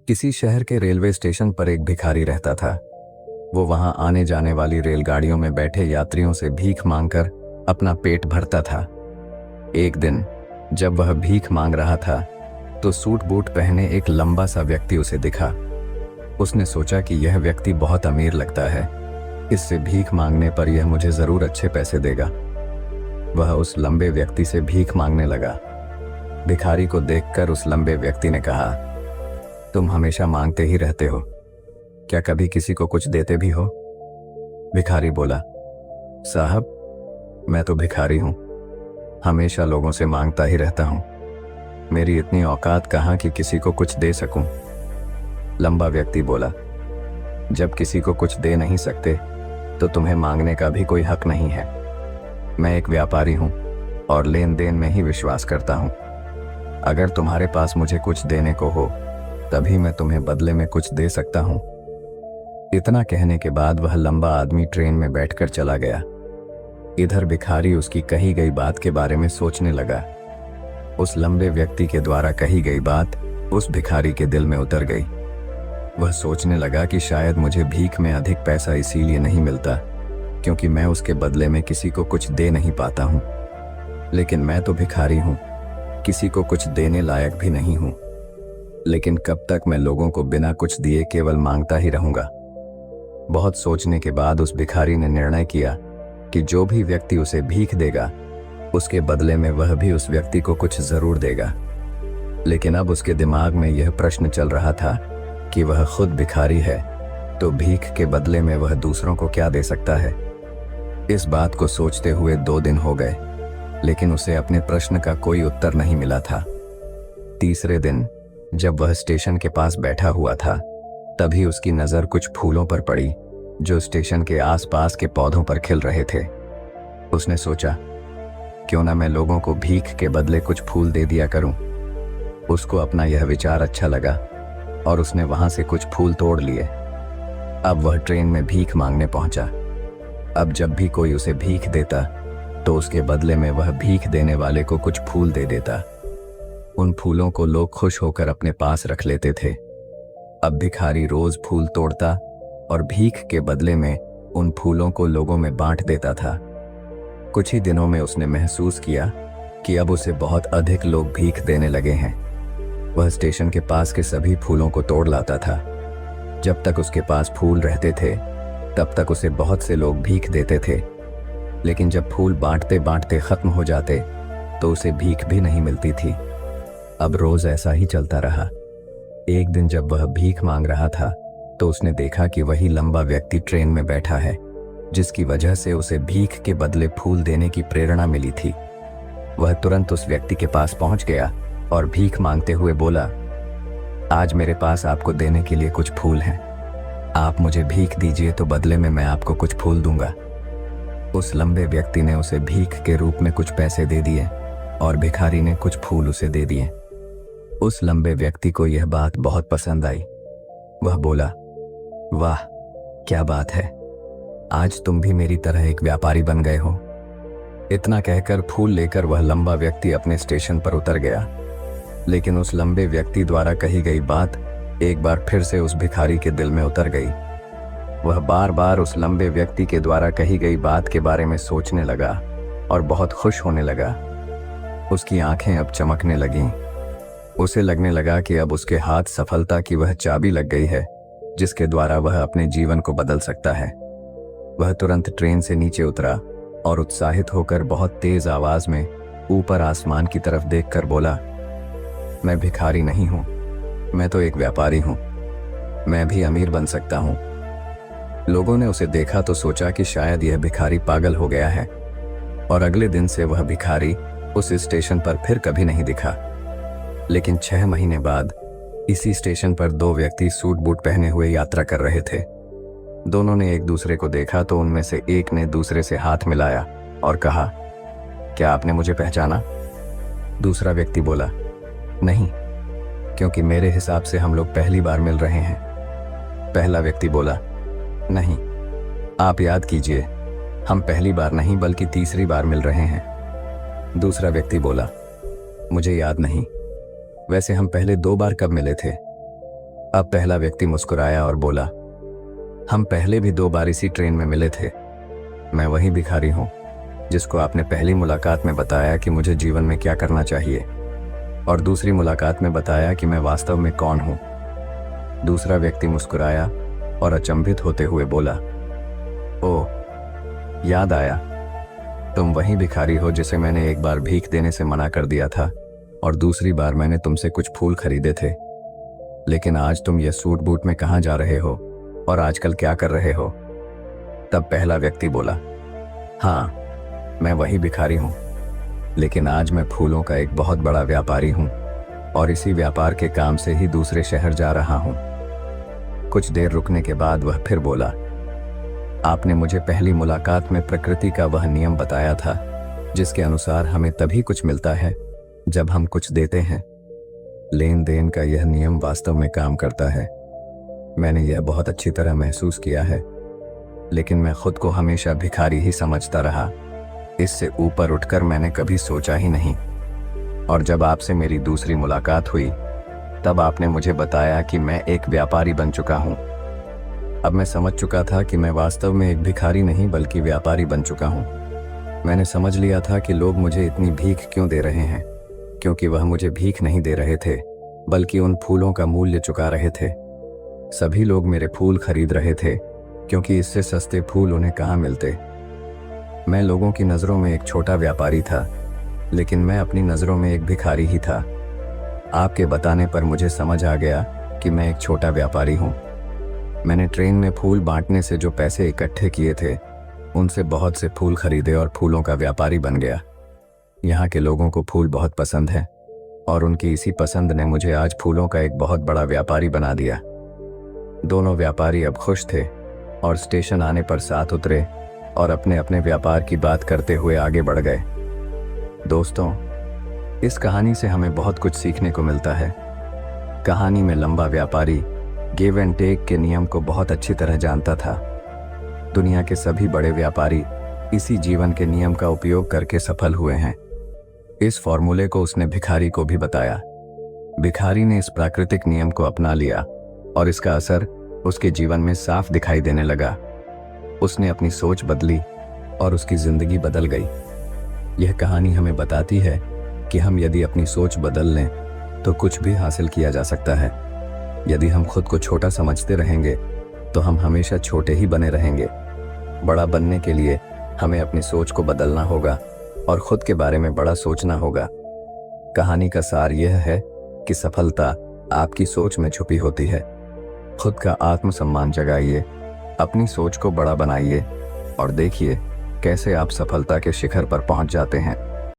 किसी शहर के रेलवे स्टेशन पर एक भिखारी रहता था। वो वहां आने जाने वाली रेलगाड़ियों में बैठे यात्रियों से भीख मांगकर अपना पेट भरता था। एक दिन जब वह भीख मांग रहा था तो सूट बूट पहने एक लंबा सा व्यक्ति उसे दिखा। उसने सोचा कि यह व्यक्ति बहुत अमीर लगता है, इससे भीख मांगने पर यह मुझे जरूर अच्छे पैसे देगा। वह उस लंबे व्यक्ति से भीख मांगने लगा। भिखारी को देखकर उस लंबे व्यक्ति ने कहा, तुम हमेशा मांगते ही रहते हो, क्या कभी किसी को कुछ देते भी हो? भिखारी बोला, साहब मैं तो भिखारी हूं, हमेशा लोगों से मांगता ही रहता हूं, मेरी इतनी औकात कहां कि किसी को कुछ दे सकूं। लंबा व्यक्ति बोला, जब किसी को कुछ दे नहीं सकते तो तुम्हें मांगने का भी कोई हक नहीं है। मैं एक व्यापारी हूं और लेन देन में ही विश्वास करता हूं। अगर तुम्हारे पास मुझे कुछ देने को हो तभी मैं तुम्हें बदले में कुछ दे सकता हूं। इतना कहने के बाद वह लंबा आदमी ट्रेन में बैठकर चला गया। इधर भिखारी उसकी कही गई बात के बारे में सोचने लगा। उस लंबे व्यक्ति के द्वारा कही गई बात उस भिखारी के दिल में उतर गई। वह सोचने लगा कि शायद मुझे भीख में अधिक पैसा इसीलिए नहीं मिलता क्योंकि मैं उसके बदले में किसी को कुछ दे नहीं पाता हूं। लेकिन मैं तो भिखारी हूं, किसी को कुछ देने लायक भी नहीं हूं। लेकिन कब तक मैं लोगों को बिना कुछ दिए केवल मांगता ही रहूंगा? बहुत सोचने के बाद उस भिखारी ने निर्णय किया कि जो भी व्यक्ति उसे भीख देगा उसके बदले में वह भी उस व्यक्ति को कुछ जरूर देगा। लेकिन अब उसके दिमाग में यह प्रश्न चल रहा था कि वह खुद भिखारी है तो भीख के बदले में वह दूसरों को क्या दे सकता है। इस बात को सोचते हुए 2 दिन हो गए, लेकिन उसे अपने प्रश्न का कोई उत्तर नहीं मिला था। तीसरे दिन जब वह स्टेशन के पास बैठा हुआ था तभी उसकी नजर कुछ फूलों पर पड़ी जो स्टेशन के आसपास के पौधों पर खिल रहे थे। उसने सोचा, क्यों ना मैं लोगों को भीख के बदले कुछ फूल दे दिया करूं। उसको अपना यह विचार अच्छा लगा और उसने वहां से कुछ फूल तोड़ लिए। अब वह ट्रेन में भीख मांगने पहुंचा। अब जब भी कोई उसे भीख देता तो उसके बदले में वह भीख देने वाले को कुछ फूल दे देता। उन फूलों को लोग खुश होकर अपने पास रख लेते थे। अब भिखारी रोज फूल तोड़ता और भीख के बदले में उन फूलों को लोगों में बांट देता था। कुछ ही दिनों में उसने महसूस किया कि अब उसे बहुत अधिक लोग भीख देने लगे हैं। वह स्टेशन के पास के सभी फूलों को तोड़ लाता था। जब तक उसके पास फूल रहते थे तब तक उसे बहुत से लोग भीख देते थे, लेकिन जब फूल बांटते बांटते खत्म हो जाते तो उसे भीख भी नहीं मिलती थी। अब रोज ऐसा ही चलता रहा। एक दिन जब वह भीख मांग रहा था तो उसने देखा कि वही लंबा व्यक्ति ट्रेन में बैठा है जिसकी वजह से उसे भीख के बदले फूल देने की प्रेरणा मिली थी। वह तुरंत उस व्यक्ति के पास पहुंच गया और भीख मांगते हुए बोला, आज मेरे पास आपको देने के लिए कुछ फूल हैं, आप मुझे भीख दीजिए तो बदले में मैं आपको कुछ फूल दूंगा। उस लंबे व्यक्ति ने उसे भीख के रूप में कुछ पैसे दे दिए और भिखारी ने कुछ फूल उसे दे दिए। उस लंबे व्यक्ति को यह बात बहुत पसंद आई। वह बोला, वाह क्या बात है, आज तुम भी मेरी तरह एक व्यापारी बन गए हो। इतना कहकर फूल लेकर वह लंबा व्यक्ति अपने स्टेशन पर उतर गया। लेकिन उस लंबे व्यक्ति द्वारा कही गई बात एक बार फिर से उस भिखारी के दिल में उतर गई। वह बार बार उस लंबे व्यक्ति के द्वारा कही गई बात के बारे में सोचने लगा और बहुत खुश होने लगा। उसकी आंखें अब चमकने लगीं। उसे लगने लगा कि अब उसके हाथ सफलता की वह चाबी लग गई है जिसके द्वारा वह अपने जीवन को बदल सकता है। वह तुरंत ट्रेन से नीचे उतरा और उत्साहित होकर बहुत तेज आवाज में ऊपर आसमान की तरफ देखकर बोला, मैं भिखारी नहीं हूं, मैं तो एक व्यापारी हूं, मैं भी अमीर बन सकता हूं। लोगों ने उसे देखा तो सोचा कि शायद यह भिखारी पागल हो गया है और अगले दिन से वह भिखारी उस स्टेशन पर फिर कभी नहीं दिखा। लेकिन 6 महीने बाद इसी स्टेशन पर 2 व्यक्ति सूट बूट पहने हुए यात्रा कर रहे थे। दोनों ने एक दूसरे को देखा तो उनमें से एक ने दूसरे से हाथ मिलाया और कहा, क्या आपने मुझे पहचाना? दूसरा व्यक्ति बोला, नहीं, क्योंकि मेरे हिसाब से हम लोग पहली बार मिल रहे हैं। पहला व्यक्ति बोला, नहीं, आप याद कीजिए, हम पहली बार नहीं बल्कि तीसरी बार मिल रहे हैं। दूसरा व्यक्ति बोला, मुझे याद नहीं, वैसे हम पहले 2 बार कब मिले थे? अब पहला व्यक्ति मुस्कुराया और बोला, हम पहले भी 2 बार इसी ट्रेन में मिले थे। मैं वही भिखारी हूं जिसको आपने पहली मुलाकात में बताया कि मुझे जीवन में क्या करना चाहिए, और दूसरी मुलाकात में बताया कि मैं वास्तव में कौन हूं। दूसरा व्यक्ति मुस्कुराया और अचंभित होते हुए बोला, ओह, याद आया, तुम वही भिखारी हो जिसे मैंने एक बार भीख देने से मना कर दिया था और दूसरी बार मैंने तुमसे कुछ फूल खरीदे थे। लेकिन आज तुम ये सूट बूट में कहाँ जा रहे हो और आजकल क्या कर रहे हो? तब पहला व्यक्ति बोला, हाँ, मैं वही भिखारी हूं, लेकिन आज मैं फूलों का एक बहुत बड़ा व्यापारी हूं और इसी व्यापार के काम से ही दूसरे शहर जा रहा हूं। कुछ देर रुकने के बाद वह फिर बोला, आपने मुझे पहली मुलाकात में प्रकृति का वह नियम बताया था जिसके अनुसार हमें तभी कुछ मिलता है जब हम कुछ देते हैं। लेन देन का यह नियम वास्तव में काम करता है। मैंने यह बहुत अच्छी तरह महसूस किया है, लेकिन मैं खुद को हमेशा भिखारी ही समझता रहा। इससे ऊपर उठकर मैंने कभी सोचा ही नहीं। और जब आपसे मेरी दूसरी मुलाकात हुई तब आपने मुझे बताया कि मैं एक व्यापारी बन चुका हूं। अब मैं समझ चुका था कि मैं वास्तव में एक भिखारी नहीं बल्कि व्यापारी बन चुका हूं। मैंने समझ लिया था कि लोग मुझे इतनी भीख क्यों दे रहे हैं, क्योंकि वह मुझे भीख नहीं दे रहे थे बल्कि उन फूलों का मूल्य चुका रहे थे। सभी लोग मेरे फूल खरीद रहे थे क्योंकि इससे सस्ते फूल उन्हें कहाँ मिलते। मैं लोगों की नज़रों में एक छोटा व्यापारी था, लेकिन मैं अपनी नज़रों में एक भिखारी ही था। आपके बताने पर मुझे समझ आ गया कि मैं एक छोटा व्यापारी हूँ। मैंने ट्रेन में फूल बांटने से जो पैसे इकट्ठे किए थे उनसे बहुत से फूल खरीदे और फूलों का व्यापारी बन गया। यहाँ के लोगों को फूल बहुत पसंद है और उनकी इसी पसंद ने मुझे आज फूलों का एक बहुत बड़ा व्यापारी बना दिया। दोनों व्यापारी अब खुश थे और स्टेशन आने पर साथ उतरे और अपने अपने व्यापार की बात करते हुए आगे बढ़ गए। दोस्तों, इस कहानी से हमें बहुत कुछ सीखने को मिलता है। कहानी में लंबा व्यापारी गिव एंड टेक के नियम को बहुत अच्छी तरह जानता था। दुनिया के सभी बड़े व्यापारी इसी जीवन के नियम का उपयोग करके सफल हुए हैं। इस फॉर्मूले को उसने भिखारी को भी बताया। भिखारी ने इस प्राकृतिक नियम को अपना लिया और इसका असर उसके जीवन में साफ दिखाई देने लगा। उसने अपनी सोच बदली और उसकी जिंदगी बदल गई। यह कहानी हमें बताती है कि हम यदि अपनी सोच बदल लें तो कुछ भी हासिल किया जा सकता है। यदि हम खुद को छोटा समझते रहेंगे तो हम हमेशा छोटे ही बने रहेंगे। बड़ा बनने के लिए हमें अपनी सोच को बदलना होगा और खुद के बारे में बड़ा सोचना होगा। कहानी का सार यह है कि सफलता आपकी सोच में छुपी होती है। खुद का आत्मसम्मान जगाइए, अपनी सोच को बड़ा बनाइए और देखिए कैसे आप सफलता के शिखर पर पहुंच जाते हैं।